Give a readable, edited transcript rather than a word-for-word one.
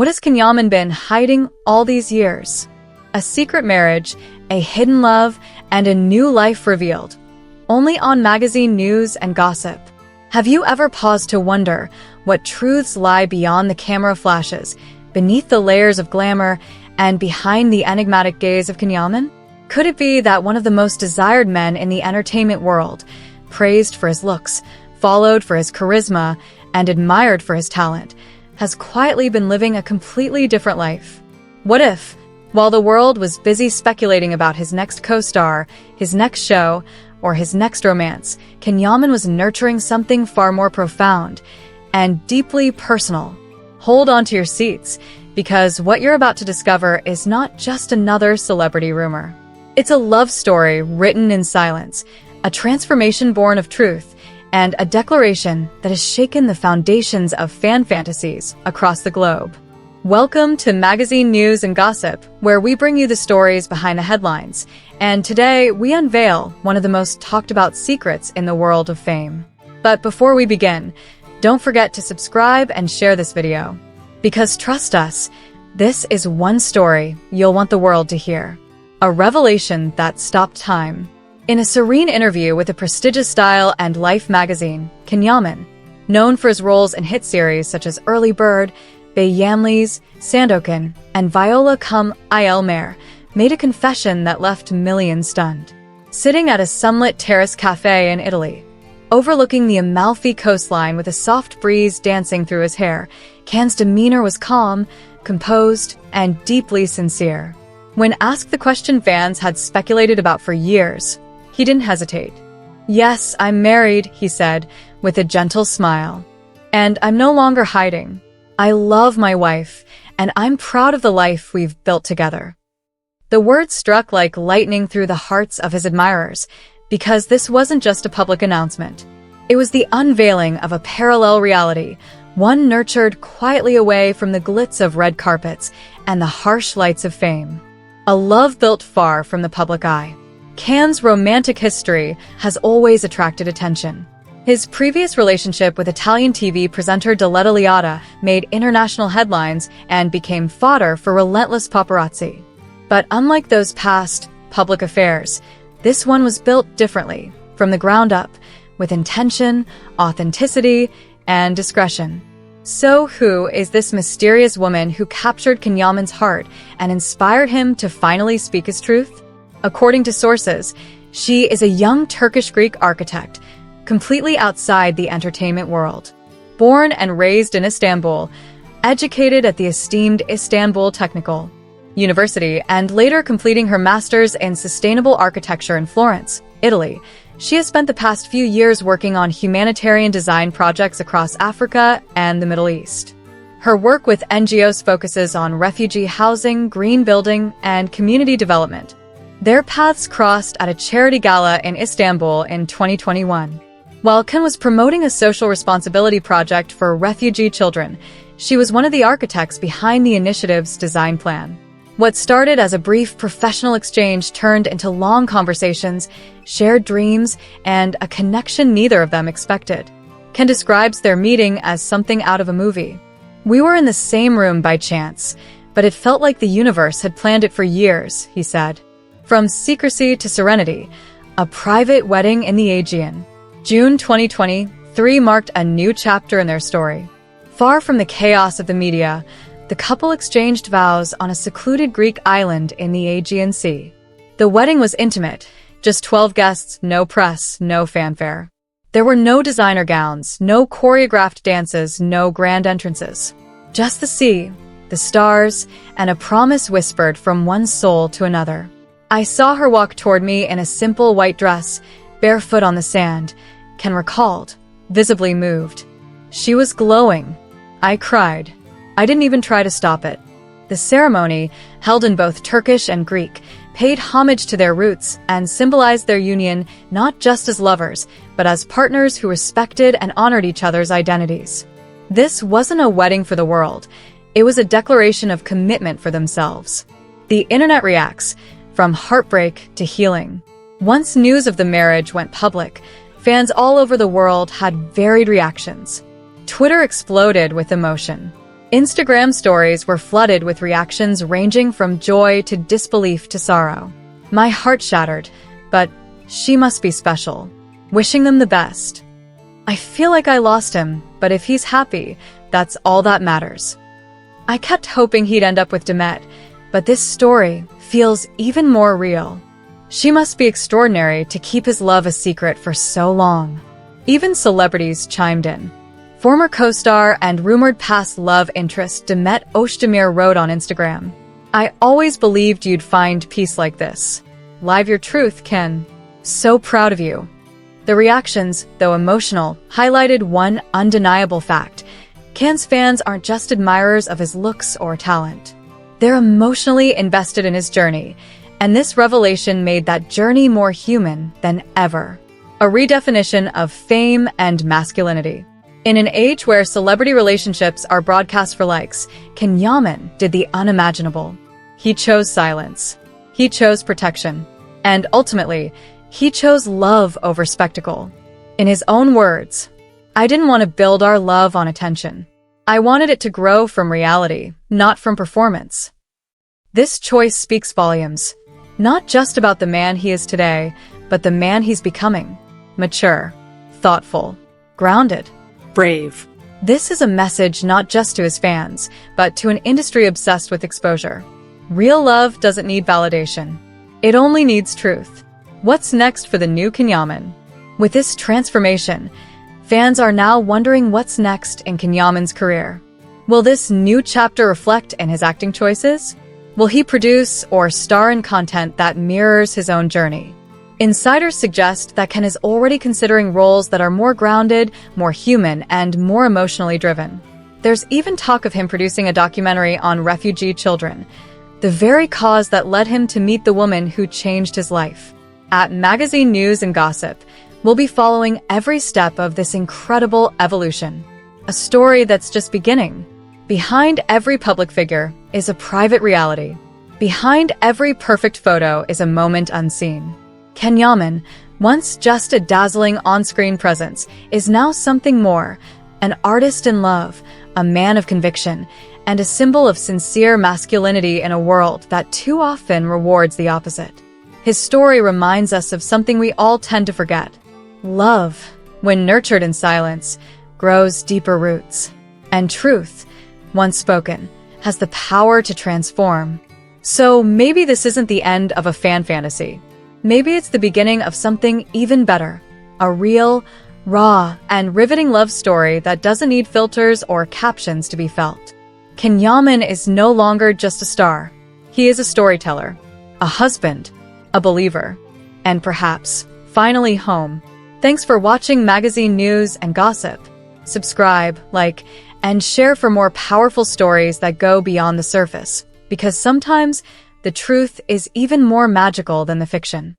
What has Yaman been hiding all these years? A secret marriage, a hidden love, and a new life revealed. Only on magazine news and gossip. Have you ever paused to wonder what truths lie beyond the camera flashes, beneath the layers of glamour, and behind the enigmatic gaze of Yaman? Could it be that one of the most desired men in the entertainment world, praised for his looks, followed for his charisma, and admired for his talent, has quietly been living a completely different life? What if, while the world was busy speculating about his next co-star, his next show, or his next romance, Yaman was nurturing something far more profound and deeply personal? Hold on to your seats, because what you're about to discover is not just another celebrity rumor. It's a love story written in silence, a transformation born of truth, and a declaration that has shaken the foundations of fan fantasies across the globe. Welcome to Magazine News and Gossip, where we bring you the stories behind the headlines. And today, we unveil one of the most talked about secrets in the world of fame. But before we begin, don't forget to subscribe and share this video. Because trust us, this is one story you'll want the world to hear. A revelation that stopped time. In a serene interview with the prestigious Style and Life magazine, Yaman, known for his roles in hit series such as Early Bird, Bay Yamleys, Sandokan, and Viola cum Il Mare, made a confession that left millions stunned. Sitting at a sunlit terrace cafe in Italy, overlooking the Amalfi coastline with a soft breeze dancing through his hair, Can's demeanor was calm, composed, and deeply sincere. When asked the question fans had speculated about for years, he didn't hesitate. "Yes, I'm married," he said, with a gentle smile. "And I'm no longer hiding. I love my wife, and I'm proud of the life we've built together." The words struck like lightning through the hearts of his admirers, because this wasn't just a public announcement. It was the unveiling of a parallel reality, one nurtured quietly away from the glitz of red carpets and the harsh lights of fame. A love built far from the public eye. Can's romantic history has always attracted attention. His previous relationship with Italian TV presenter Diletta Leotta made international headlines and became fodder for relentless paparazzi. But unlike those past public affairs, this one was built differently, from the ground up, with intention, authenticity, and discretion. So who is this mysterious woman who captured Yaman's heart and inspired him to finally speak his truth? According to sources, she is a young Turkish-Greek architect, completely outside the entertainment world. Born and raised in Istanbul, educated at the esteemed Istanbul Technical University, and later completing her master's in sustainable architecture in Florence, Italy, she has spent the past few years working on humanitarian design projects across Africa and the Middle East. Her work with NGOs focuses on refugee housing, green building, and community development. Their paths crossed at a charity gala in Istanbul in 2021. While Can was promoting a social responsibility project for refugee children, she was one of the architects behind the initiative's design plan. What started as a brief professional exchange turned into long conversations, shared dreams, and a connection neither of them expected. Can describes their meeting as something out of a movie. "We were in the same room by chance, but it felt like the universe had planned it for years," he said. From secrecy to serenity, a private wedding in the Aegean. June 2023 marked a new chapter in their story. Far from the chaos of the media, the couple exchanged vows on a secluded Greek island in the Aegean Sea. The wedding was intimate, just 12 guests, no press, no fanfare. There were no designer gowns, no choreographed dances, no grand entrances. Just the sea, the stars, and a promise whispered from one soul to another. "I saw her walk toward me in a simple white dress, barefoot on the sand," Can recalled, visibly moved. "She was glowing. I cried. I didn't even try to stop it." The ceremony, held in both Turkish and Greek, paid homage to their roots and symbolized their union not just as lovers, but as partners who respected and honored each other's identities. This wasn't a wedding for the world. It was a declaration of commitment for themselves. The internet reacts, from heartbreak to healing. Once news of the marriage went public, fans all over the world had varied reactions. Twitter exploded with emotion. Instagram stories were flooded with reactions ranging from joy to disbelief to sorrow. My heart shattered, but she must be special. Wishing them the best. I feel like I lost him, but if he's happy, that's all that matters. I kept hoping he'd end up with Demet, but this story feels even more real. She must be extraordinary to keep his love a secret for so long. Even celebrities chimed in. Former co-star and rumored past love interest Demet Özdemir wrote on Instagram, "I always believed you'd find peace like this. Live your truth, Ken. So proud of you." The reactions, though emotional, highlighted one undeniable fact. Ken's fans aren't just admirers of his looks or talent. They're emotionally invested in his journey, and this revelation made that journey more human than ever. A redefinition of fame and masculinity. In an age where celebrity relationships are broadcast for likes, Yaman did the unimaginable. He chose silence. He chose protection. And ultimately, he chose love over spectacle. In his own words, "I didn't want to build our love on attention. I wanted it to grow from reality, not from performance." This choice speaks volumes, not just about the man he is today, but the man he's becoming. Mature, thoughtful, grounded, brave. This is a message not just to his fans, but to an industry obsessed with exposure. Real love doesn't need validation. It only needs truth. What's next for the new Yaman? With this transformation, fans are now wondering what's next in Yaman's career. Will this new chapter reflect in his acting choices? Will he produce or star in content that mirrors his own journey? Insiders suggest that Ken is already considering roles that are more grounded, more human, and more emotionally driven. There's even talk of him producing a documentary on refugee children, the very cause that led him to meet the woman who changed his life. At Magazine News and Gossip, we'll be following every step of this incredible evolution. A story that's just beginning. Behind every public figure is a private reality. Behind every perfect photo is a moment unseen. Yaman, once just a dazzling on-screen presence, is now something more, an artist in love, a man of conviction, and a symbol of sincere masculinity in a world that too often rewards the opposite. His story reminds us of something we all tend to forget. Love, when nurtured in silence, grows deeper roots. And truth, once spoken, has the power to transform. So maybe this isn't the end of a fan fantasy. Maybe it's the beginning of something even better. A real, raw, and riveting love story that doesn't need filters or captions to be felt. Yaman is no longer just a star. He is a storyteller, a husband, a believer, and perhaps, finally home. Thanks for watching Magazine News and Gossip. Subscribe, like, and share for more powerful stories that go beyond the surface, because sometimes the truth is even more magical than the fiction.